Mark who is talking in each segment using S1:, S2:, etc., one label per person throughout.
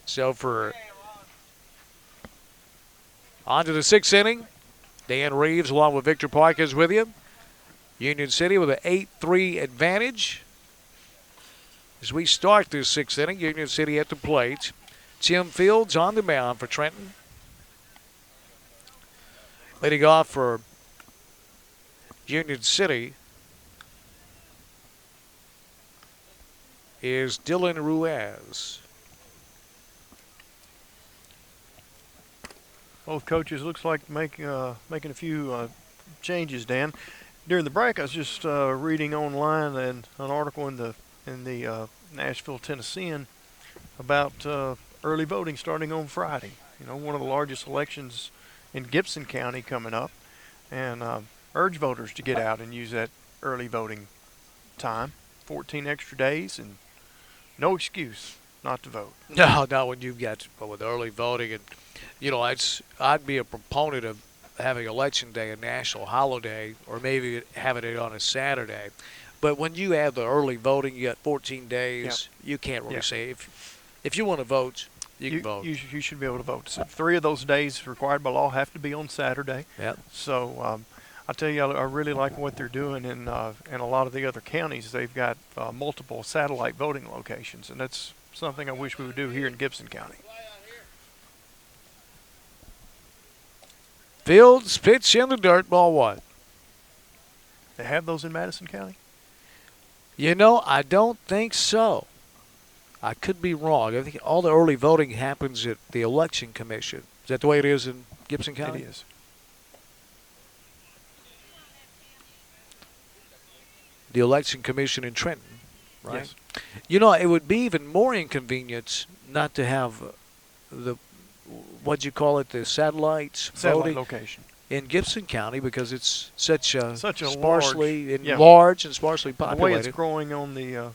S1: So on to the 6th inning. Dan Reaves along with Victor Parkins with you. Union City with an 8-3 advantage. As we start this 6th inning, Union City at the plate. Tim Fields on the mound for Trenton. Leading off for Union City is Dylan Ruiz.
S2: Both coaches looks like making a few changes, Dan. During the break, I was just reading online and an article in the Nashville Tennessean about early voting starting on Friday. You know, one of the largest elections in Gibson County coming up, and urge voters to get out and use that early voting time. 14 extra days and no excuse not to vote.
S1: No, not when you've got with early voting. And, you know, I'd be a proponent of having Election Day a national holiday or maybe having it on a Saturday. But when you have the early voting, you got 14 days, you can't really say if you want to vote, you can vote.
S2: You should be able to vote. So 3 of those days required by law have to be on Saturday.
S1: Yep.
S2: So I tell you, I really like what they're doing in a lot of the other counties. They've got multiple satellite voting locations, and that's something I wish we would do here in Gibson County.
S1: Fields pitch in the dirt, ball 1.
S2: They have those in Madison County?
S1: You know, I don't think so. I could be wrong. I think all the early voting happens at the Election Commission. Is that the way it is in Gibson County?
S2: It is.
S1: The Election Commission in Trenton, right?
S2: Yes.
S1: You know, it would be even more inconvenient not to have the, what'd you call it, the satellite voting
S2: location
S1: in Gibson County because it's such a
S2: sparsely
S1: large and sparsely populated.
S2: The way it's growing on the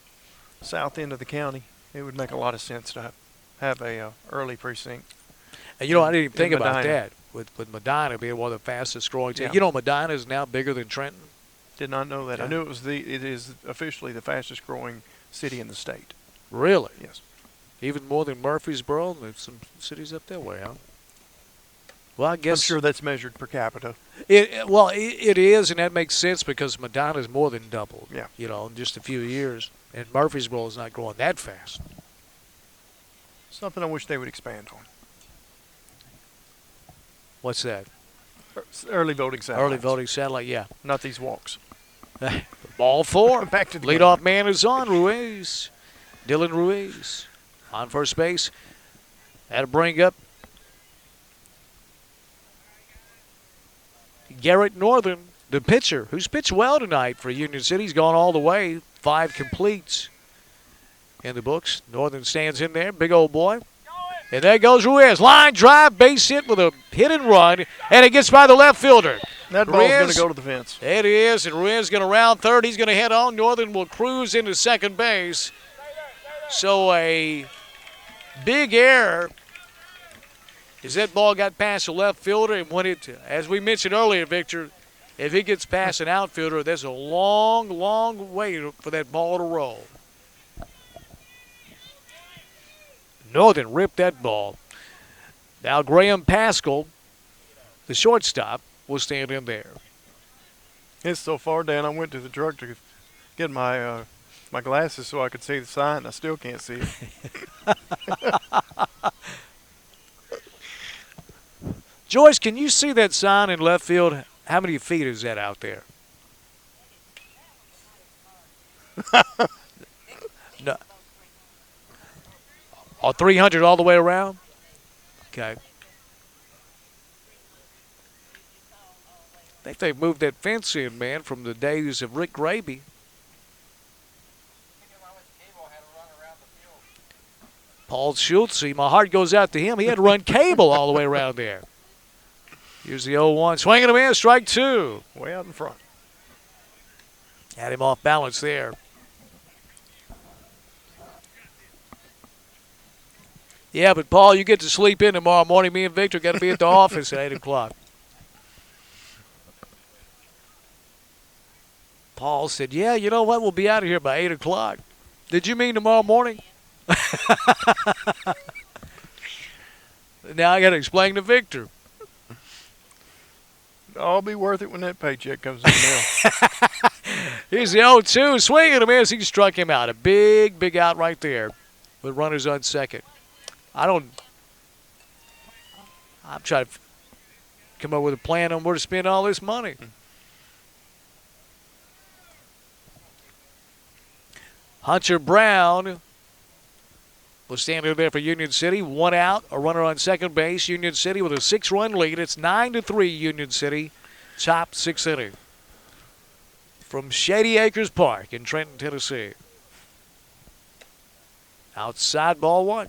S2: south end of the county, it would make a lot of sense to have a early precinct.
S1: And you know, I didn't even think about that with Medina being one of the fastest growing. You know, Medina is now bigger than Trenton.
S2: Did not know that. I knew it is officially the fastest growing city in the state.
S1: Really?
S2: Yes.
S1: Even more than Murfreesboro. There's some cities up that way, huh? Well, I guess
S2: I'm sure that's measured per capita.
S1: It is, and that makes sense because Medina is more than doubled.
S2: Yeah.
S1: You know, in just a few years, and Murfreesboro is not growing that fast.
S2: Something I wish they would expand on.
S1: What's that?
S2: Early voting satellite.
S1: Early voting satellite, yeah.
S2: Not these walks.
S1: Ball 4.
S2: Back to the
S1: leadoff man is on, Ruiz. Dylan Ruiz on first base. That'll bring up Garrett Northern, the pitcher, who's pitched well tonight for Union City. He's gone all the way. 5 completes in the books. Northern stands in there, big old boy. And there goes Ruiz. Line drive, base hit with a hit and run, and it gets by the left fielder.
S2: That ball's going to go to the fence.
S1: It is, and Ruiz is going to round third. He's going to head on. Northern will cruise into second base. So a big error as that ball got past the left fielder, and when it, as we mentioned earlier, Victor, if it gets past an outfielder, there's a long, long way for that ball to roll. Northern ripped that ball. Now Graham Pascal, the shortstop, will stand in there.
S2: It's so far down. I went to the truck to get my my glasses so I could see the sign. I still can't see it.
S1: Joyce, can you see that sign in left field? How many feet is that out there? No. Oh, 300 all the way around? Okay. I think they've moved that fence in, man, from the days of Rick Graby. Paul Schultze, my heart goes out to him. He had to run cable all the way around there. Here's the 0-1. Swinging him in, strike 2.
S2: Way out in front.
S1: Had him off balance there. Yeah, but Paul, you get to sleep in tomorrow morning. Me and Victor got to be at the office at 8 o'clock. Paul said, yeah, you know what? We'll be out of here by 8 o'clock. Did you mean tomorrow morning? Now I got to explain to Victor.
S2: I'll be worth it when that paycheck comes in the mail.
S1: Here's the 0-2. Swing and a miss. He struck him out. A big, big out right there with runners on second. I'm trying to come up with a plan on where to spend all this money. Hunter Brown was standing there for Union City. 1 out, a runner on second base. Union City with a 6-run lead. It's 9-3 Union City. Top 6th inning from Shady Acres Park in Trenton, Tennessee. Outside ball 1.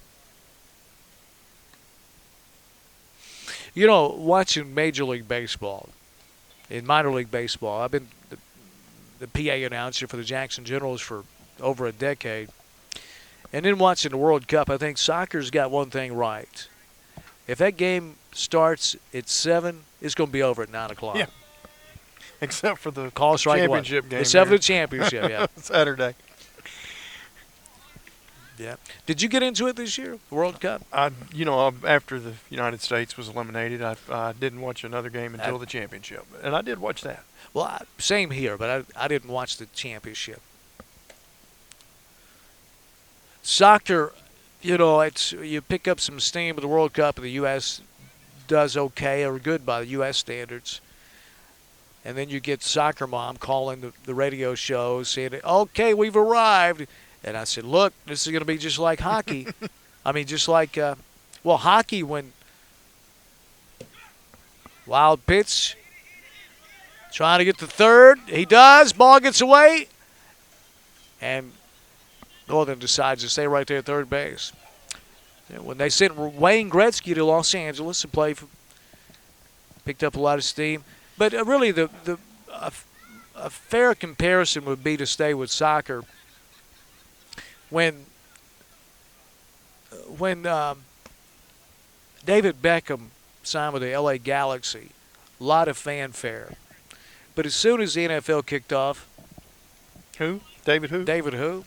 S1: You know, watching Major League Baseball, in minor league baseball, I've been the PA announcer for the Jackson Generals for over a decade. And then watching the World Cup, I think soccer's got one thing right. If that game starts at 7, it's going to be over at 9 o'clock.
S2: Yeah. Except for the
S1: Call strike
S2: championship game.
S1: Except for the championship, yeah.
S2: Saturday.
S1: Yeah. Did you get into it this year, the World Cup?
S2: After the United States was eliminated, I didn't watch another game until the championship. And I did watch that.
S1: Well, same here, but I didn't watch the championship. Soccer, you pick up some steam with the World Cup, and the U.S. does okay or good by the U.S. standards. And then you get Soccer Mom calling the radio show saying, okay, we've arrived. And I said, look, this is going to be just like hockey. I mean, just like, hockey when wild pitch, trying to get to third. He does. Ball gets away. And Northern decides to stay right there at third base. When they sent Wayne Gretzky to Los Angeles to picked up a lot of steam. But really, a fair comparison would be to stay with soccer. When David Beckham signed with the LA Galaxy, a lot of fanfare. But as soon as the NFL kicked off,
S2: who? David who?
S1: David who?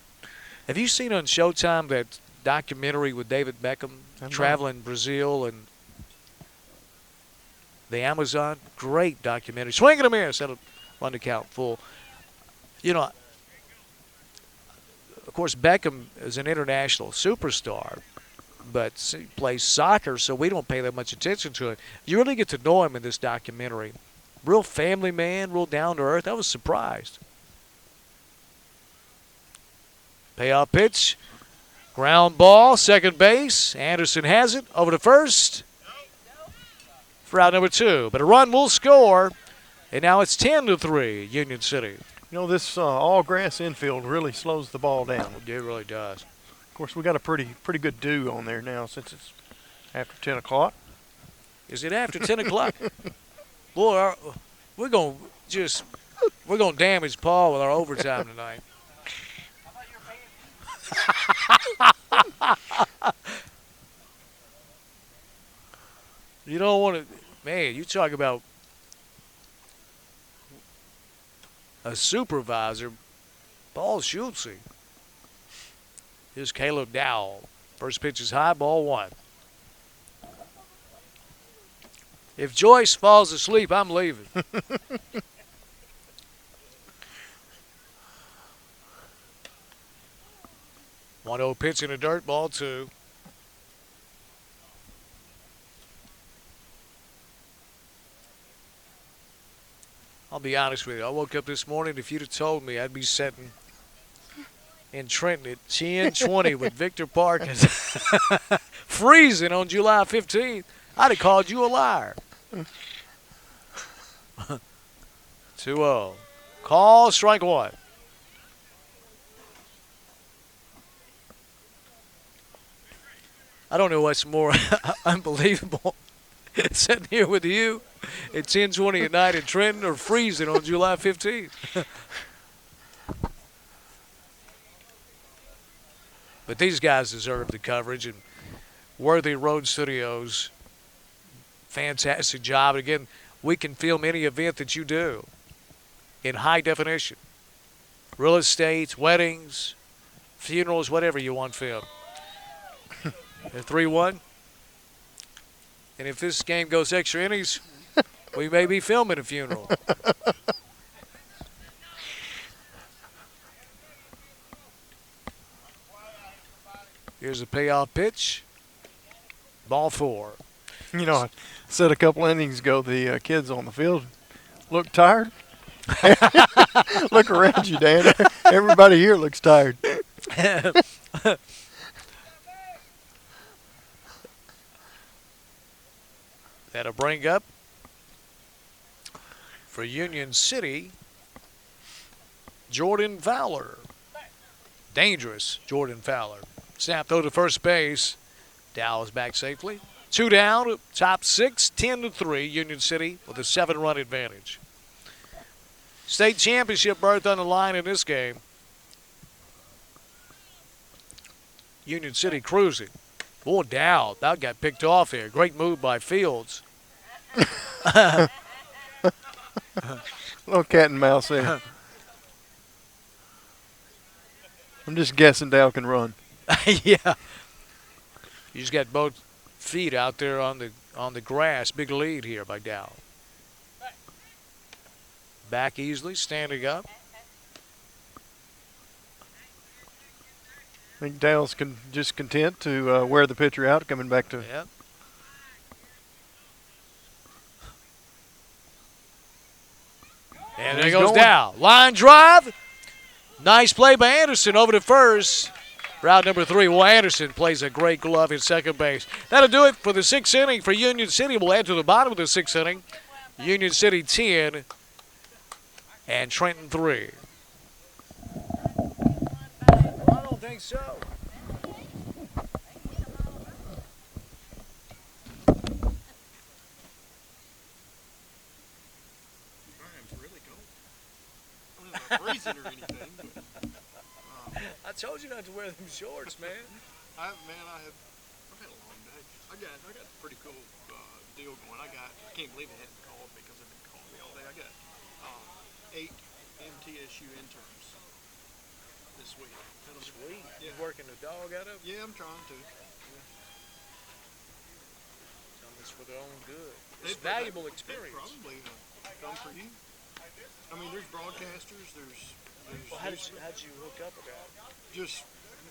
S1: Have you seen on Showtime that documentary with David Beckham traveling Brazil and the Amazon? Great documentary. Swing and a miss. That'll run the count full. Of course, Beckham is an international superstar, but he plays soccer, so we don't pay that much attention to it. You really get to know him in this documentary. Real family man, real down to earth. I was surprised. Payoff pitch. Ground ball, second base. Anderson has it. Over to first. For out number 2. But a run will score. And now it's 10-3, Union City.
S2: This all-grass infield really slows the ball down.
S1: It really does.
S2: Of course, we got a pretty good dew on there now since it's after 10 o'clock.
S1: Is it after 10 o'clock? Boy, we're going to damage Paul with our overtime tonight. You don't want to, man, you talk about a supervisor, Paul Schultze. Here's Caleb Dowell. First pitch is high, ball 1. If Joyce falls asleep, I'm leaving. 1-0 pitch in the dirt, ball 2. I'll be honest with you. I woke up this morning, if you'd have told me I'd be sitting in Trenton at 10:20 with Victor Parkins freezing on July 15th, I'd have called you a liar. 2-0. Call, strike 1. I don't know what's more unbelievable, sitting here with you at 10:20 at night in Trenton or freezing on July 15th. But these guys deserve the coverage, and Worthy Road Studios, fantastic job. And again, we can film any event that you do in high definition. Real estate, weddings, funerals, whatever you want filmed. 3-1. And if this game goes extra innings, we may be filming a funeral. Here's a payoff pitch. Ball 4.
S2: You know, I said a couple innings ago the kids on the field look tired. Look around you, Dan. Everybody here looks tired.
S1: That'll bring up for Union City, Jordan Fowler. Dangerous, Jordan Fowler. Snap throw to first base. Dow is back safely. 2 down, top 6, 10-3. Union City with a 7-run advantage. State championship berth on the line in this game. Union City cruising. Boy, Dow got picked off here. Great move by Fields.
S2: Little cat and mouse there. I'm just guessing Dow can run.
S1: Yeah. You just got both feet out there on the grass. Big lead here by Dow. Back easily, standing up.
S2: I think Dow's just content to wear the pitcher out, coming back to.
S1: Yep. And there goes Dow. Line drive. Nice play by Anderson over to first. Route number 3. Well, Anderson plays a great glove in second base. That'll do it for the 6th inning for Union City. We'll head to the bottom of the 6th inning. Union City 10 and Trenton 3. Well, I don't think so.
S2: Freezing or anything, but
S1: I told you not to wear them shorts, man.
S2: I've had a long day. I got a pretty cool deal going. I can't believe they hadn't called because they've been calling me all day. I got 8 MTSU interns this week.
S1: Sweet.
S2: Yeah.
S1: You working the dog out of?
S2: Yeah, I'm trying to.
S1: It's for their own good. It's valuable experience.
S2: Probably come for you. I mean, there's broadcasters. There's
S1: well, how'd you hook up with that?
S2: Just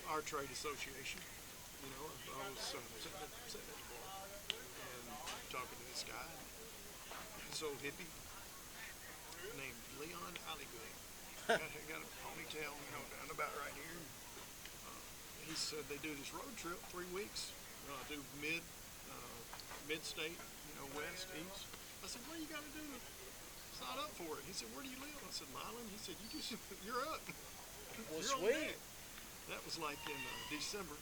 S2: our trade association. You know, I was sitting at the bar and talking to this guy. He's so hippie, named Leon Hollygood. got a ponytail, you know, down about right here. He said they do this road trip 3 weeks. Do mid-state, you know, west, east. I said, what do you got to do? Sign up for it. He said, where do you live? I said, Milan. He said, you're up.
S1: Well,
S2: you're
S1: sweet.
S2: That was like in December.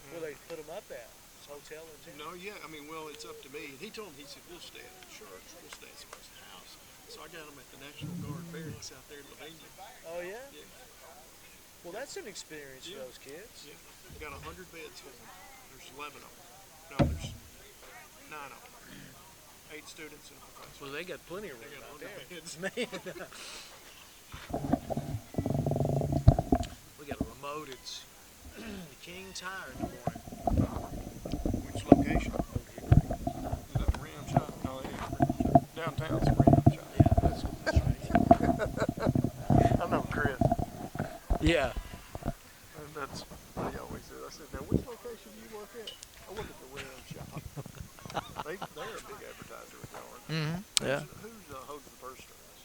S1: Where they put them up at? Hotel in town?
S2: No, yeah. I mean, well, it's up to me. And he told me, he said, we'll stay at the church. We'll stay at somebody's house. So I got them at the National Guard barracks out there in Lavinia.
S1: Oh, yeah?
S2: Yeah.
S1: Well, that's an experience for those kids.
S2: Yeah. Got 100 beds for them. There's 11 of them. No, there's 9 of them. 8 students and a professor.
S1: Well, they got plenty of room out there. Man. We got a remote. It's the King Tire in the morning.
S2: Which location? Is that the Ram Shop? No, it is. Downtown's the Ram Shop.
S1: Yeah, that's right.
S2: I know Chris.
S1: Yeah.
S2: And that's what he always says. I said, now, which location do you work at? I work at the Ram Shop. They're a big advertiser with Yarn.
S1: Mm-hmm. Yeah.
S2: Who holds the purse strings?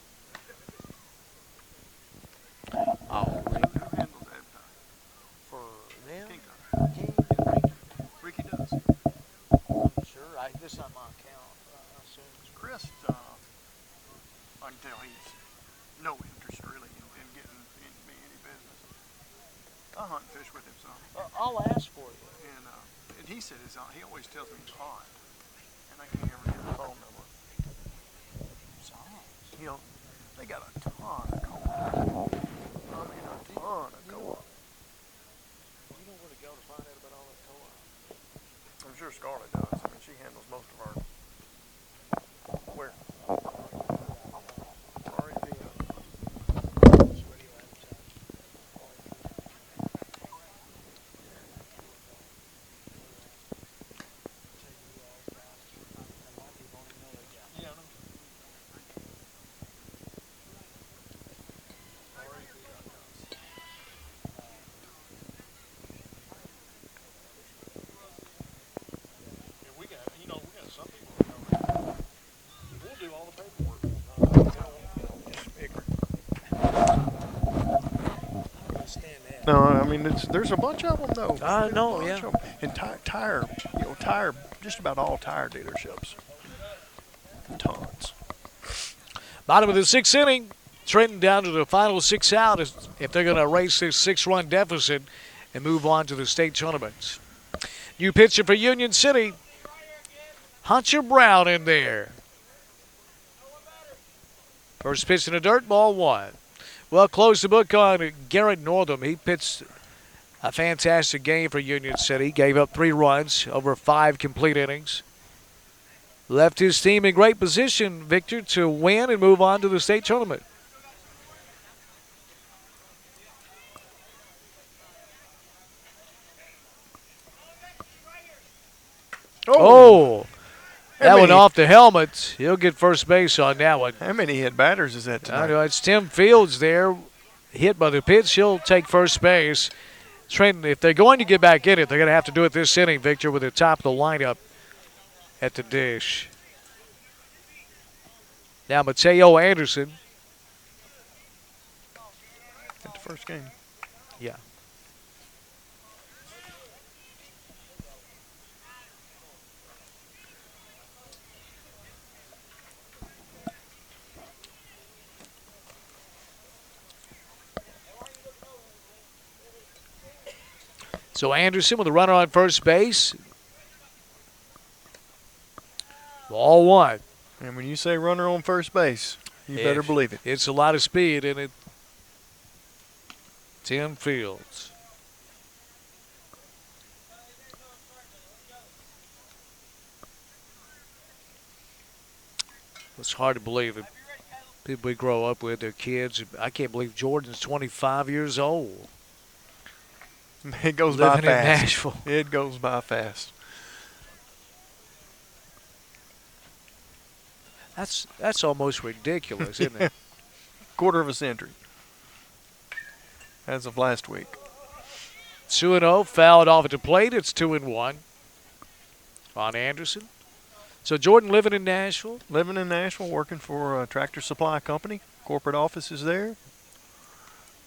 S1: Oh,
S2: Who handles advertising?
S1: for them?
S2: King Tire.
S1: King and Ricky.
S2: Ricky does.
S1: I'm sure. This is not my account. I assume.
S2: Chris, I can tell he's no interest really in getting me any business. I hunt and fish with him some.
S1: I'll ask for you.
S2: And he said he always tells me he's hot. And I can't ever get a phone number. You know, they got a ton of co-op. I mean, a ton of co-op.
S1: You know where to go to find out about all that co-op?
S2: I'm sure Scarlett does. I mean, she handles most of our. Where? No, I mean there's a bunch of them though.
S1: I
S2: There's a
S1: know,
S2: bunch
S1: yeah.
S2: of 'em. And tire, just about all tire dealerships. Tons.
S1: Bottom of the sixth inning. Trenton down to the final 6 out if they're going to erase this 6-run deficit and move on to the state tournament. New pitcher for Union City. Hunter Brown in there. First pitch in the dirt, ball 1. Well, close the book on Garrett Northam. He pitched a fantastic game for Union City. Gave up 3 runs over 5 complete innings. Left his team in great position, Victor, to win and move on to the state tournament. Oh, that one off the helmet. He'll get first base on that one.
S2: How many hit batters is that tonight?
S1: I know it's Tim Fields there, hit by the pitch. He'll take first base. Trenton, if they're going to get back in it, they're going to have to do it this inning, Victor, with the top of the lineup at the dish. Now Mateo Anderson.
S2: At the first game.
S1: Yeah. So Anderson with a runner on first base. Ball 1.
S2: And when you say runner on first base, you better believe it.
S1: It's a lot of speed in it. Tim Fields. It's hard to believe it. People we grow up with, their kids. I can't believe Jordan's 25 years old.
S2: It goes
S1: Living
S2: by fast.
S1: in Nashville.
S2: It goes by fast.
S1: That's almost ridiculous, isn't it?
S2: Quarter of a century. As of last week.
S1: 2-0, fouled off at the plate. It's 2-1 on Anderson. So Jordan living in Nashville?
S2: Living in Nashville, working for a tractor supply company. Corporate office is there.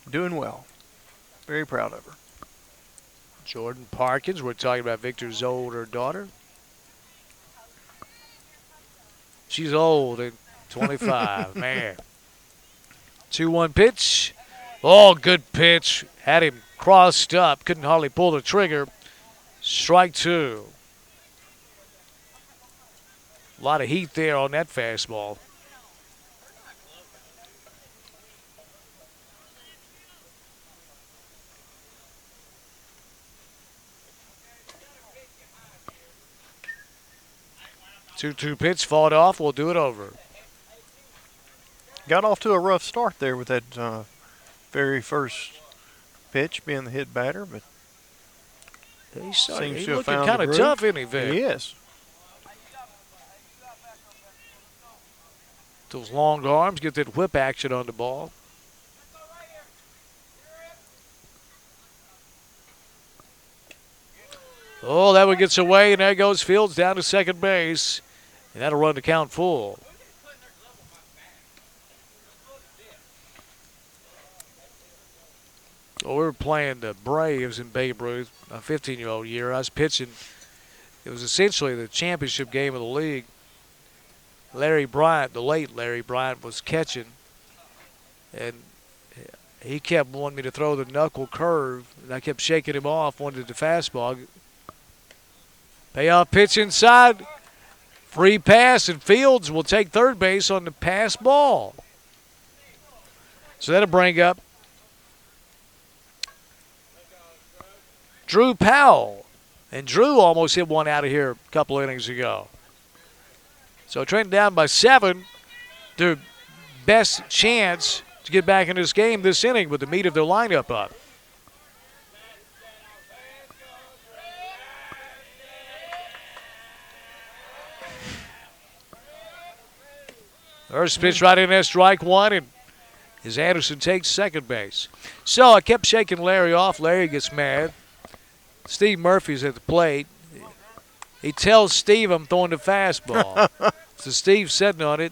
S2: Doing well. Very proud of her.
S1: Jordan Parkins, we're talking about Victor's older daughter. She's old at 25, man. 2-1 pitch. Oh, good pitch. Had him crossed up. Couldn't hardly pull the trigger. Strike 2. A lot of heat there on that fastball. Two pitch, fought off. We'll do it over.
S2: Got off to a rough start there with that very first pitch being the hit batter, but
S1: He's
S2: seems to have
S1: looking
S2: found
S1: kind
S2: the
S1: of
S2: groove.
S1: tough, isn't he, Vic?
S2: He is.
S1: Those long arms get that whip action on the ball. Oh, that one gets away, and there goes Fields down to second base. And that'll run the count full. Well, we were playing the Braves in Babe Ruth, a 15-year-old year. I was pitching. It was essentially the championship game of the league. Larry Bryant, the late Larry Bryant, was catching. And he kept wanting me to throw the knuckle curve. And I kept shaking him off, wanted the fastball. Payoff pitch inside. Free pass, and Fields will take third base on the pass ball. So that'll bring up Drew Powell. And Drew almost hit one out of here a couple innings ago. So Trenton down by 7. Their best chance to get back in this game this inning with the meat of their lineup up. First pitch right in there, strike 1, and as Anderson takes second base. So I kept shaking Larry off. Larry gets mad. Steve Murphy's at the plate. He tells Steve I'm throwing the fastball. So Steve's sitting on it.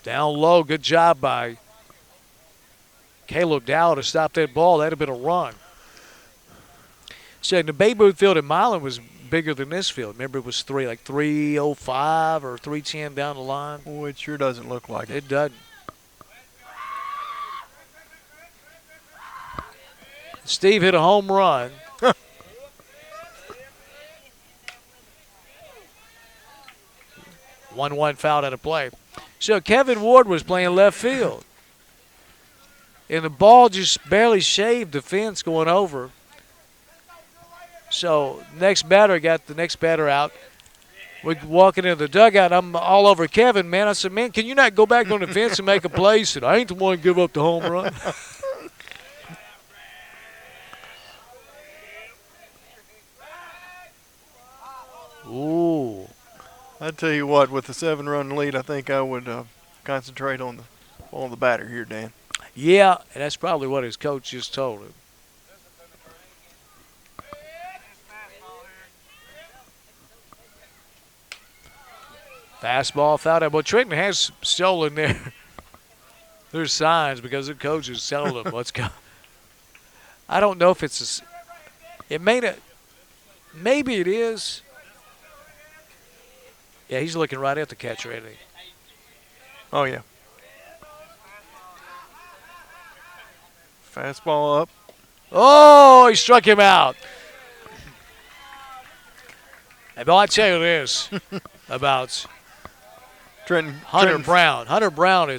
S1: Down low, good job by Caleb Dow to stop that ball. That'd have been a run. So the Babe Ruth field in Milan was bigger than this field. Remember, it was like 305 or 310 down the line.
S2: Boy, it sure doesn't look like it.
S1: It doesn't. Steve hit a home run. 1-1 foul out of play. So Kevin Ward was playing left field. And the ball just barely shaved the fence going over. So next batter got the next batter out. We're walking into the dugout. I'm all over Kevin, man. I said, man, can you not go back on the fence and make a play? He said, I ain't the one to give up the home run. Ooh.
S2: I tell you what, with the 7-run lead, I think I would concentrate on the batter here, Dan.
S1: Yeah, and that's probably what his coach just told him. Fastball foul out. Well, Trenton has stolen their signs because the coach is telling them what's going. I don't know if it's it may not. Maybe it is. Yeah, he's looking right at the catcher, isn't he?
S2: Oh, yeah. Fastball up.
S1: Oh, he struck him out. And I'll tell you this about
S2: Trenton.
S1: Hunter Brown. Hunter Brown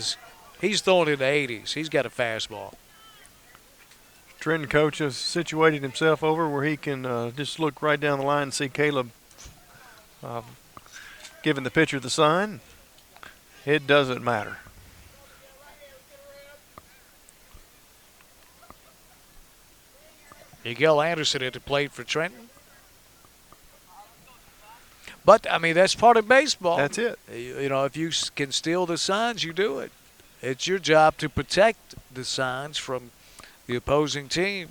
S1: he's throwing in the 80s. He's got a fastball.
S2: Trenton coach has situated himself over where he can just look right down the line and see Caleb giving the pitcher the sign. It doesn't matter.
S1: Miguel Anderson at the plate for Trenton. But, I mean, that's part of baseball.
S2: That's it.
S1: You know, if you can steal the signs, you do it. It's your job to protect the signs from the opposing team.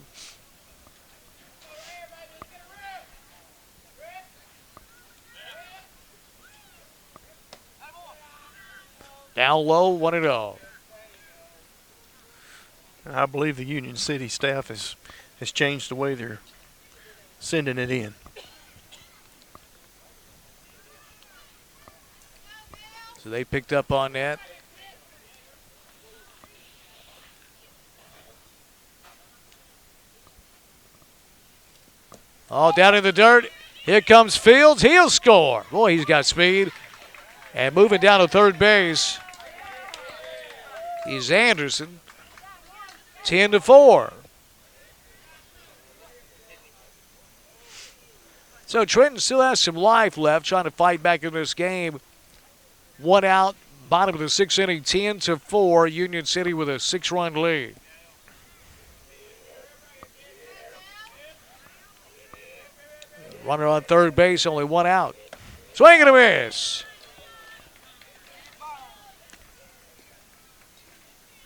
S1: Down low, 1-0.
S2: I believe the Union City staff has changed the way they're sending it in.
S1: So they picked up on that. All down in the dirt. Here comes Fields. He'll score. Boy, he's got speed. And moving down to third base is Anderson. 10-4. So Trenton still has some life left, trying to fight back in this game. 1 out, bottom of the 6th inning, 10-4. Union City with a 6-run lead. Runner on third base, only 1 out. Swing and a miss.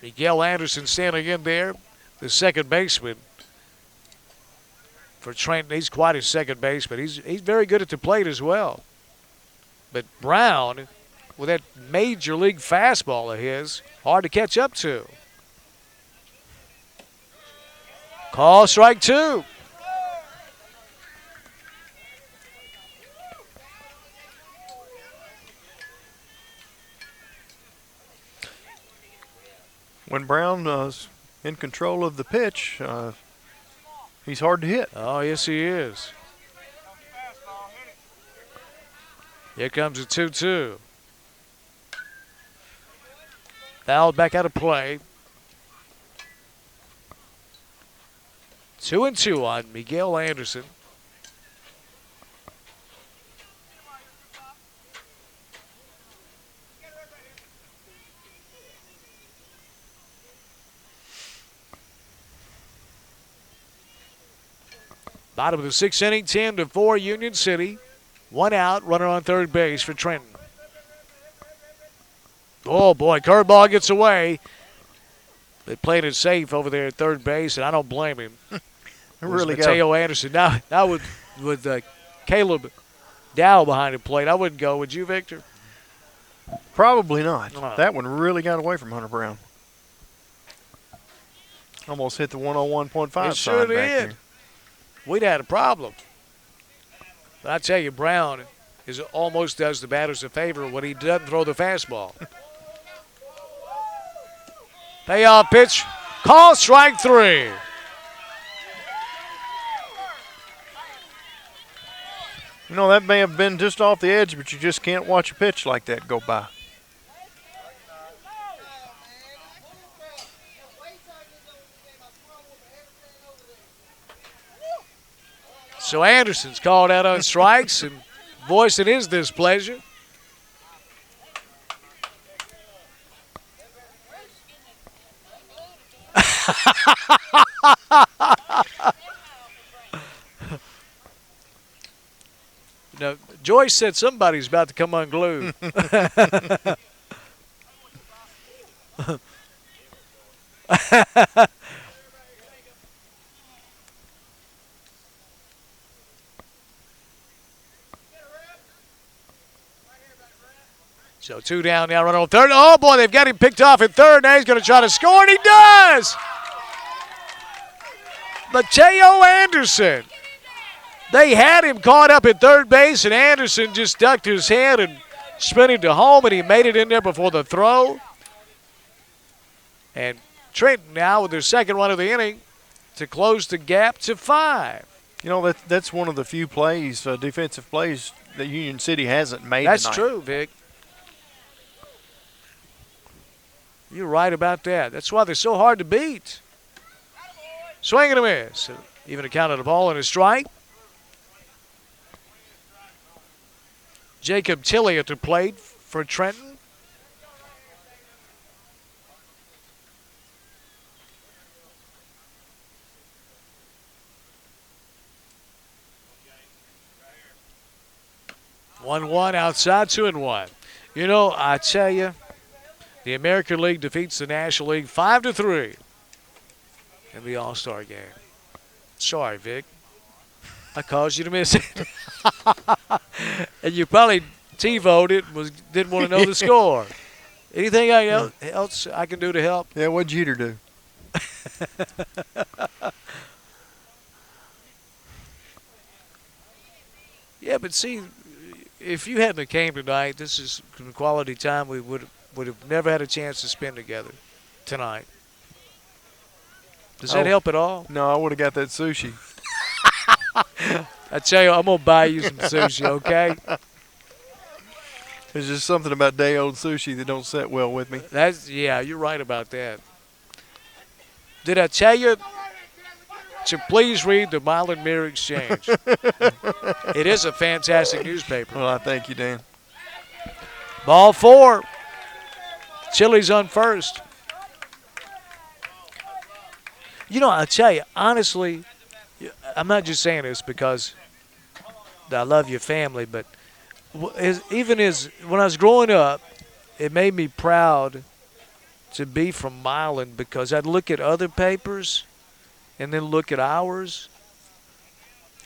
S1: Miguel Anderson standing in there, the second baseman for Trenton. He's quite a second baseman. He's very good at the plate as well. But Brown, with that major league fastball of his, hard to catch up to. Call strike 2.
S2: When Brown is in control of the pitch, he's hard to hit.
S1: Oh, yes, he is. Here comes a 2-2. Fouled back out of play. 2-2 on Miguel Anderson. Bottom of the 6th inning, 10-4 Union City. 1 out, runner on third base for Trenton. Oh, boy, curveball gets away. They played it safe over there at third base, and I don't blame him.
S2: Really
S1: Mateo Anderson. Now with Caleb Dow behind the plate, I wouldn't go. Would you, Victor?
S2: Probably not.
S1: Oh.
S2: That one really got away from Hunter Brown. Almost hit the 101.5
S1: It
S2: sign
S1: sure
S2: back
S1: did.
S2: there.
S1: We'd had a problem. But I tell you, Brown almost does the batters a favor when he doesn't throw the fastball. Payoff pitch. Call strike 3.
S2: You know, that may have been just off the edge, but you just can't watch a pitch like that go by.
S1: So Anderson's called out on strikes and voicing his displeasure. Now, Joyce said somebody's about to come unglued. So 2 down now, run on third. Oh, boy, they've got him picked off at third. Now he's going to try to score, and he does! Mateo Anderson. They had him caught up at third base, and Anderson just ducked his head and sprinted to home, and he made it in there before the throw. And Trenton now with their second run of the inning to close the gap to 5.
S2: You know, that's one of the few plays, defensive plays, that Union City hasn't made
S1: That's
S2: tonight.
S1: true, Vic. You're right about that. That's why they're so hard to beat. Swing and a miss. Even accounted a ball and a strike. Jacob Tilley at the plate for Trenton. One outside, 2-1. You know, I tell you, the American League defeats the National League 5-3 in the All-Star game. Sorry, Vic. I caused you to miss it. And you probably T-voed it, didn't want to know the score. Anything else I can do to help?
S2: Yeah, what'd Jeter do?
S1: Yeah, but see, if you hadn't came tonight, this is quality time we would have never had a chance to spend together tonight. Does that help at all?
S2: No, I would have got that sushi.
S1: I tell you, I'm going to buy you some sushi, okay?
S2: There's just something about day-old sushi that don't set well with me.
S1: Yeah, you're right about that. Did I tell you to please read the Mile and Mirror Exchange? It is a fantastic newspaper.
S2: Well, I thank you, Dan.
S1: Ball 4. Chili's on first. You know, I tell you, honestly, I'm not just saying this because I love your family, but even when I was growing up, it made me proud to be from Milan because I'd look at other papers and then look at ours,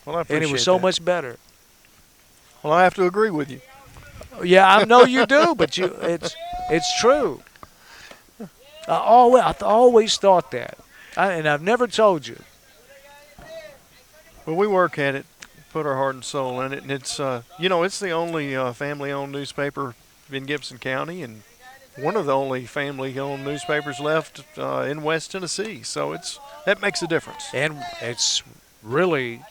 S2: Well, I appreciate
S1: and it was so
S2: that.
S1: much better.
S2: Well, I have to agree with you.
S1: Yeah, I know you do, but it's true. I always thought that, and I've never told you.
S2: Well, we work at it, put our heart and soul in it, and it's it's the only family-owned newspaper in Gibson County, and one of the only family-owned newspapers left in West Tennessee. So that makes a difference.
S1: And it's really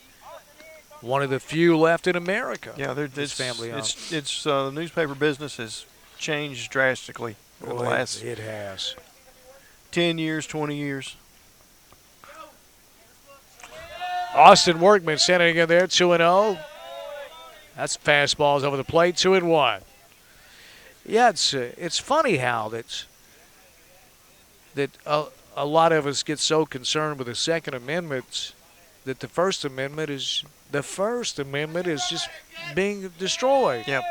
S1: one of the few left in America.
S2: Yeah,
S1: it's family-owned.
S2: It's the newspaper business has changed drastically over the last
S1: it has.
S2: 10 years, 20 years.
S1: Austin Workman sending in there, 2-0. That's fastballs over the plate, 2-1. Yeah, it's funny how that a lot of us get so concerned with the Second Amendment that the First Amendment is just being destroyed.
S2: Yep.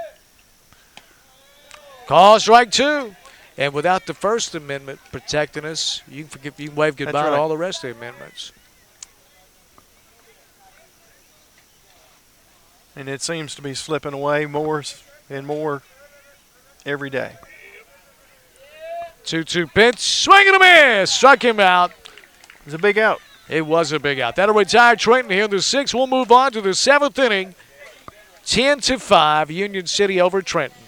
S1: Call strike 2. And without the First Amendment protecting us, you can wave goodbye
S2: That's right.
S1: to all the rest of the amendments.
S2: And it seems to be slipping away more and more every day.
S1: 2-2 pitch, swing and a miss, struck him out.
S2: It was a big out.
S1: It was a big out. That'll retire Trenton here in the sixth. We'll move on to the seventh inning. 10-5, Union City over Trenton.